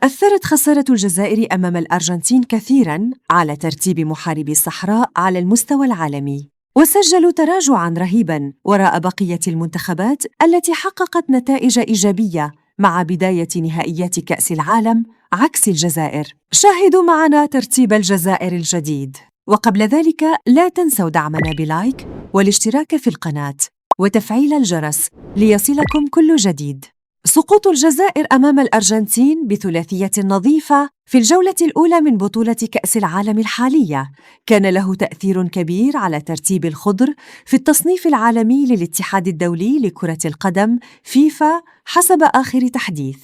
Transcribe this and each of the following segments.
أثرت خسارة الجزائر أمام الأرجنتين كثيراً على ترتيب محاربي الصحراء على المستوى العالمي، وسجلوا تراجعاً رهيباً وراء بقية المنتخبات التي حققت نتائج إيجابية مع بداية نهائيات كأس العالم عكس الجزائر. شاهدوا معنا ترتيب الجزائر الجديد. وقبل ذلك لا تنسوا دعمنا بلايك والاشتراك في القناة وتفعيل الجرس ليصلكم كل جديد. سقوط الجزائر أمام الأرجنتين بثلاثية نظيفة في الجولة الأولى من بطولة كأس العالم الحالية كان له تأثير كبير على ترتيب الخضر في التصنيف العالمي للاتحاد الدولي لكرة القدم فيفا حسب آخر تحديث.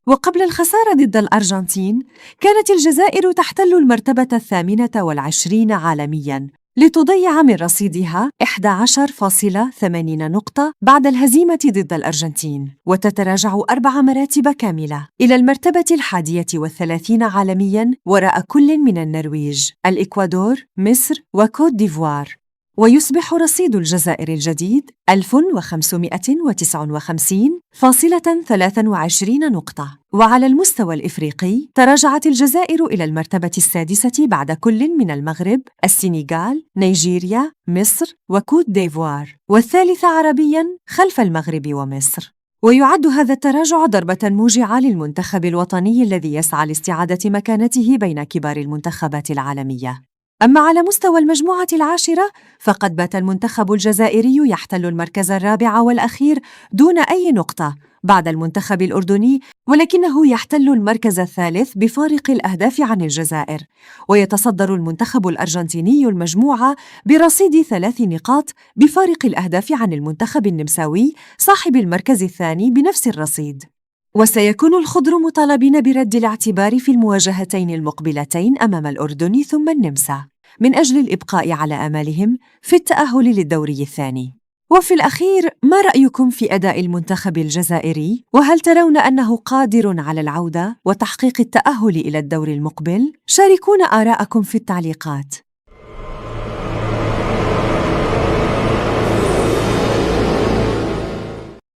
وقبل الخسارة ضد الأرجنتين كانت الجزائر تحتل المرتبة 28 عالمياً لتضيع من رصيدها 11.80 نقطة بعد الهزيمة ضد الأرجنتين، وتتراجع 4 مراتب كاملة إلى المرتبة 31 عالمياً وراء كل من النرويج، الإكوادور، مصر وكوت ديفوار. ويصبح رصيد الجزائر الجديد 1559.23 نقطة. وعلى المستوى الإفريقي تراجعت الجزائر إلى المرتبة السادسة بعد كل من المغرب، السنغال، نيجيريا، مصر وكوت ديفوار، والثالث عربياً خلف المغرب ومصر. ويعد هذا التراجع ضربة موجعة للمنتخب الوطني الذي يسعى لاستعادة مكانته بين كبار المنتخبات العالمية. أما على مستوى المجموعة العاشرة فقد بات المنتخب الجزائري يحتل المركز الرابع والأخير دون أي نقطة بعد المنتخب الأردني، ولكنه يحتل المركز الثالث بفارق الأهداف عن الجزائر، ويتصدر المنتخب الأرجنتيني المجموعة برصيد 3 نقاط بفارق الأهداف عن المنتخب النمساوي صاحب المركز الثاني بنفس الرصيد. وسيكون الخضر مطالبين برد الاعتبار في المواجهتين المقبلتين أمام الأردن ثم النمسا من أجل الإبقاء على آمالهم في التأهل للدوري الثاني. وفي الأخير، ما رأيكم في أداء المنتخب الجزائري؟ وهل ترون أنه قادر على العودة وتحقيق التأهل إلى الدور المقبل؟ شاركونا آراءكم في التعليقات.